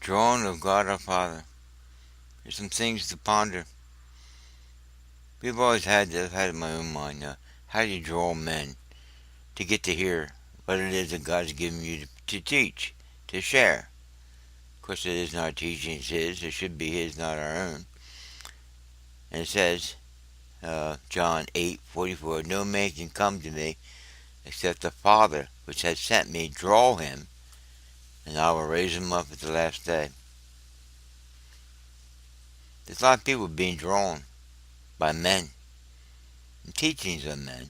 Drawing of God our Father. There's some things to ponder. We've always had this, I've had it in my own mind. How do you draw men to get to hear what it is that God's given you to teach, to share? Of course, it is not our teaching, it's His. It should be His, not our own. And it says, John 8:44, no man can come to me except the Father which has sent me draw him, and I will raise him up at the last day. There's a lot of people being drawn by men and teachings of men.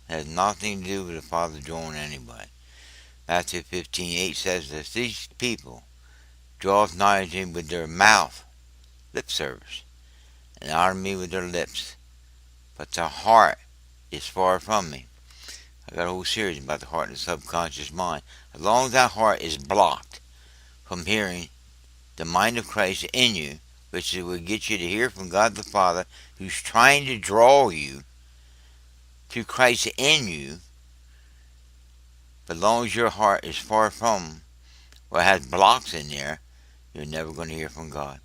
It has nothing to do with the Father drawing anybody. Matthew 15:8 says that these people draw nigh to him with their mouth, lip service, and honor me with their lips, but their heart is far from me. I got a whole series about the heart and the subconscious mind. As long as that heart is blocked from hearing the mind of Christ in you, which will get you to hear from God the Father, who's trying to draw you to Christ in you, but as long as your heart is far from or has blocks in there, you're never going to hear from God.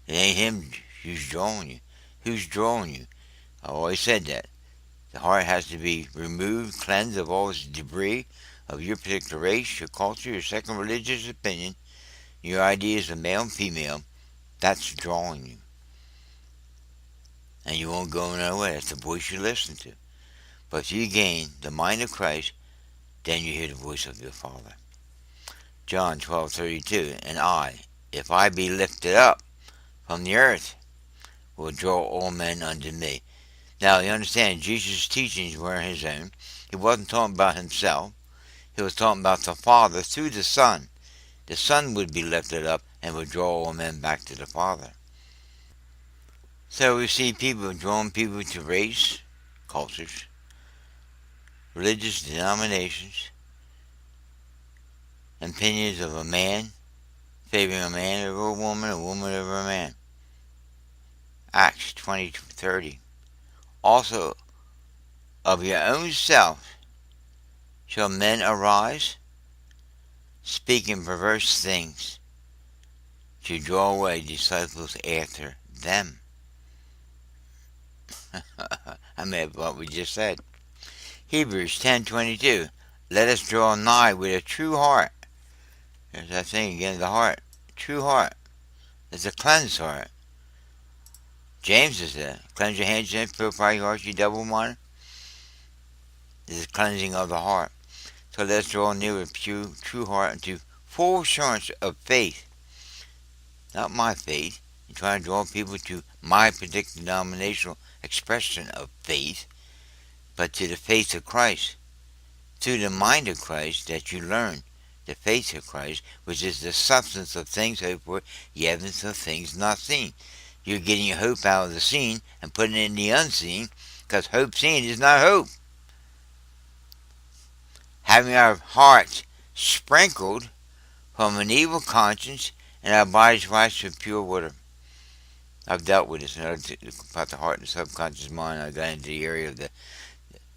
It ain't Him who's drawing you. Who's drawing you? I always said that. The heart has to be removed, cleansed of all its debris of your particular race, your culture, your second religious opinion, your ideas of male and female. That's drawing you. And you won't go nowhere. That's the voice you listen to. But if you gain the mind of Christ, then you hear the voice of your Father. John 12:32, and I, if I be lifted up from the earth, will draw all men unto me. Now, you understand, Jesus' teachings were His own. He wasn't talking about Himself. He was talking about the Father through the Son. The Son would be lifted up and would draw all men back to the Father. So we see people drawing people to race, cultures, religious denominations, opinions of a man, favoring a man over a woman over a man. Acts 20:30. Also, of your own self shall men arise, speaking perverse things, to draw away disciples after them. I mean, what we just said. Hebrews 10:22. Let us draw nigh with a true heart. There's that thing again, the heart. True heart. It's a cleansed heart. James is there. Cleanse your hands and purify your heart, you double-minded. This is cleansing of the heart. So let's draw near with true heart unto full assurance of faith. Not my faith. You're trying to draw people to my particular denominational expression of faith, but to the faith of Christ. Through the mind of Christ that you learn the faith of Christ, which is the substance of things hoped for, the evidence of things not seen. You're getting your hope out of the seen and putting it in the unseen, because hope seen is not hope. Having our hearts sprinkled from an evil conscience and our bodies washed with pure water. I've dealt with this about the heart and the subconscious mind. I got into the area of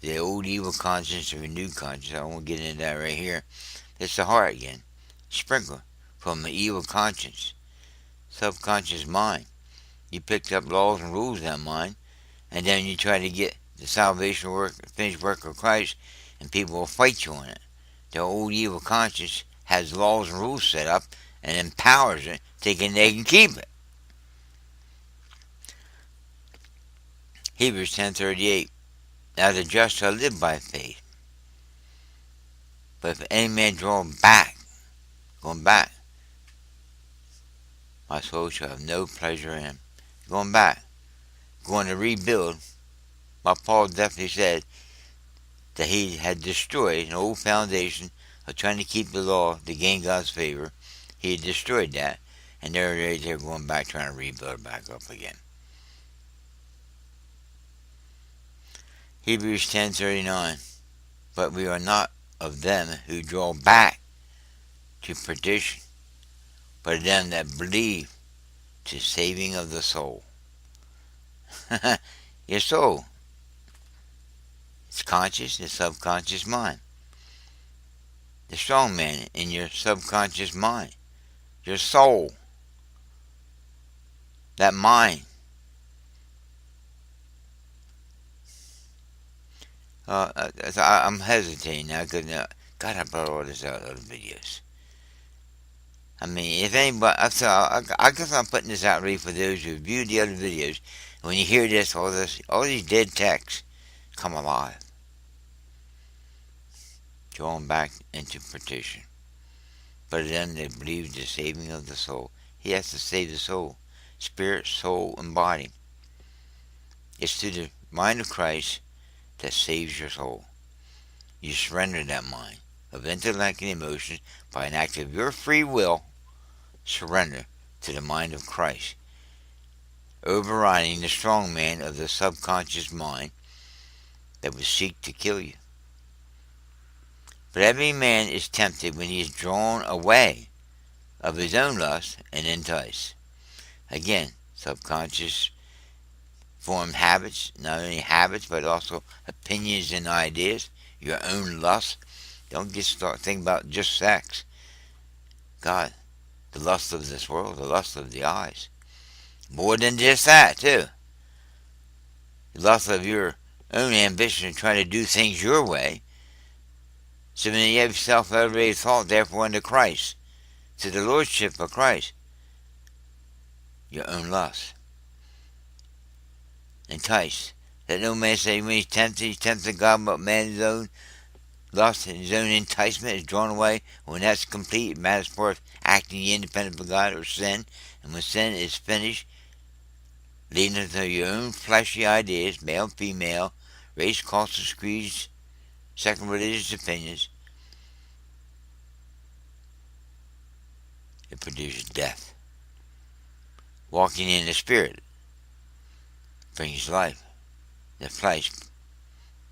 the old evil conscience and renewed conscience. I won't get into that right here. It's the heart again. Sprinkled from the evil conscience, subconscious mind. You picked up laws and rules in that mind, and then you try to get the salvation work, finished work of Christ, and people will fight you on it. The old evil conscience has laws and rules set up and empowers it, thinking they can keep it. Hebrews 10:38. Now the just shall live by faith. But if any man draw back, going back, my soul shall have no pleasure in him. Going back, going to rebuild. But Paul definitely said that he had destroyed an old foundation of trying to keep the law to gain God's favor. He had destroyed that, and they're going back trying to rebuild back up again. Hebrews 10:39. But we are not of them who draw back to perdition, but of them that believe to saving of the soul. Your soul. It's conscious, the subconscious mind. The strong man in your subconscious mind. your soul, that mind. I'm hesitating now because God, I brought all this out other videos. I mean, if anybody, I guess I'm putting this out really for those who viewed the other videos. When you hear this, all these dead texts come alive, drawn back into petition. But then they believe the saving of the soul. He has to save the soul, spirit, soul, and body. It's through the mind of Christ that saves your soul. You surrender that mind of intellect and emotions by an act of your free will. Surrender to the mind of Christ, overriding the strong man of the subconscious mind that would seek to kill you. But every man is tempted when he is drawn away of his own lust and enticed. Again, subconscious formed habits, not only habits but also opinions and ideas, your own lust. Don't just start thinking about just sex. God, the lust of this world, the lust of the eyes. More than just that, too. The lust of your own ambition to try to do things your way. So when you have self-elevated thought, therefore unto Christ, to the Lordship of Christ, your own lust. Entice. Let no man say when he's tempted God, but man's own lust and his own enticement is drawn away. When that's complete, it matters forth acting independent of God or sin. And when sin is finished, leading to your own fleshy ideas, male, female, race, culture, creeds, second religious opinions, it produces death. Walking in the Spirit brings life. The flesh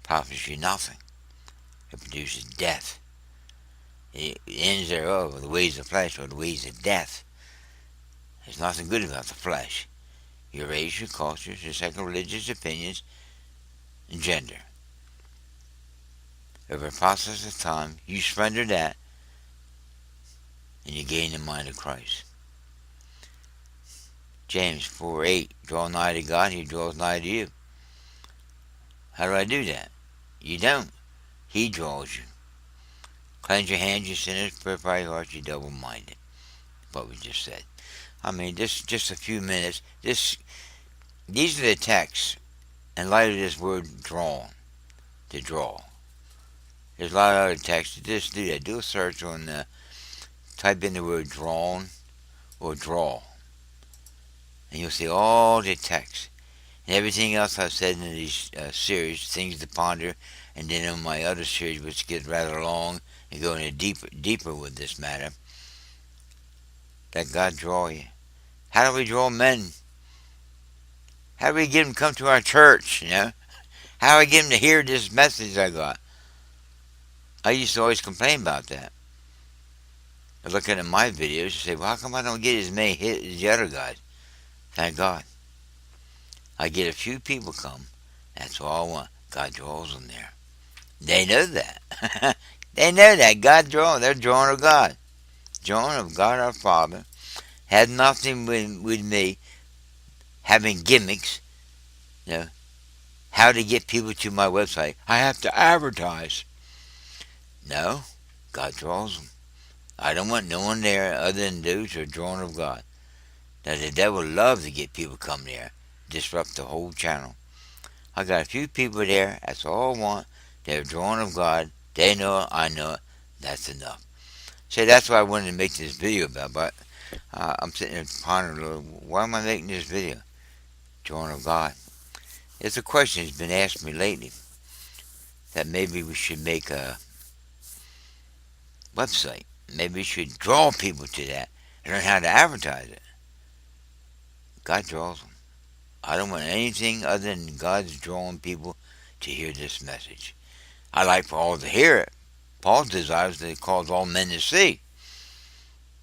profits you nothing. It produces death. The ends thereof are the ways of the flesh, or the ways of death. There's nothing good about the flesh. Your race, your culture, your second religious opinions, and gender. Over a process of time, you surrender that, and you gain the mind of Christ. James 4:8, draw nigh to God, he draws nigh to you. How do I do that? You don't. He draws you. Cleanse your hands, you sinners, purify your hearts, you double-minded. What we just said. I mean, just a few minutes. These are the texts in light of this word drawn, to draw. There's a lot of other texts. Just do that. Do a search on, type in the word drawn or draw, and you'll see all the texts. And everything else I've said in these series, things to ponder, and then in my other series, which get rather long and go into deeper with this matter, let God draw you. How do we draw men? How do we get them to come to our church, How do we get them to hear this message I got? I used to always complain about that. I look at my videos and say, well, how come I don't get as many hits as the other guys? Thank God. I get a few people come. That's all I want. God draws them there. They know that. They know that. God draws. They're drawn of God. Drawn of God our Father. Had nothing with me having gimmicks. How to get people to my website. I have to advertise. No. God draws them. I don't want no one there other than those who are drawn of God. Now the devil loves to get people to come there. Disrupt the whole channel. I got a few people there. That's all I want. They're drawn of God. They know it. I know it. That's enough. So that's why I wanted to make this video about. But I'm sitting there pondering a little. Why am I making this video? Drawn of God. It's a question that's been asked me lately. That maybe we should make a website. Maybe we should draw people to that and learn how to advertise it. God draws them. I don't want anything other than God's drawing people to hear this message. I like for all to hear it. Paul desires to cause all men to see.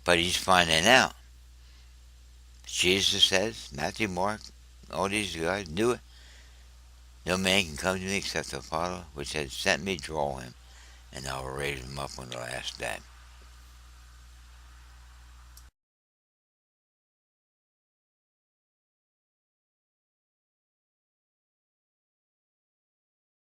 But he's finding out. Jesus says, Matthew, Mark, all these guys do it. No man can come to me except the Father which has sent me draw him, and I will raise him up on the last day.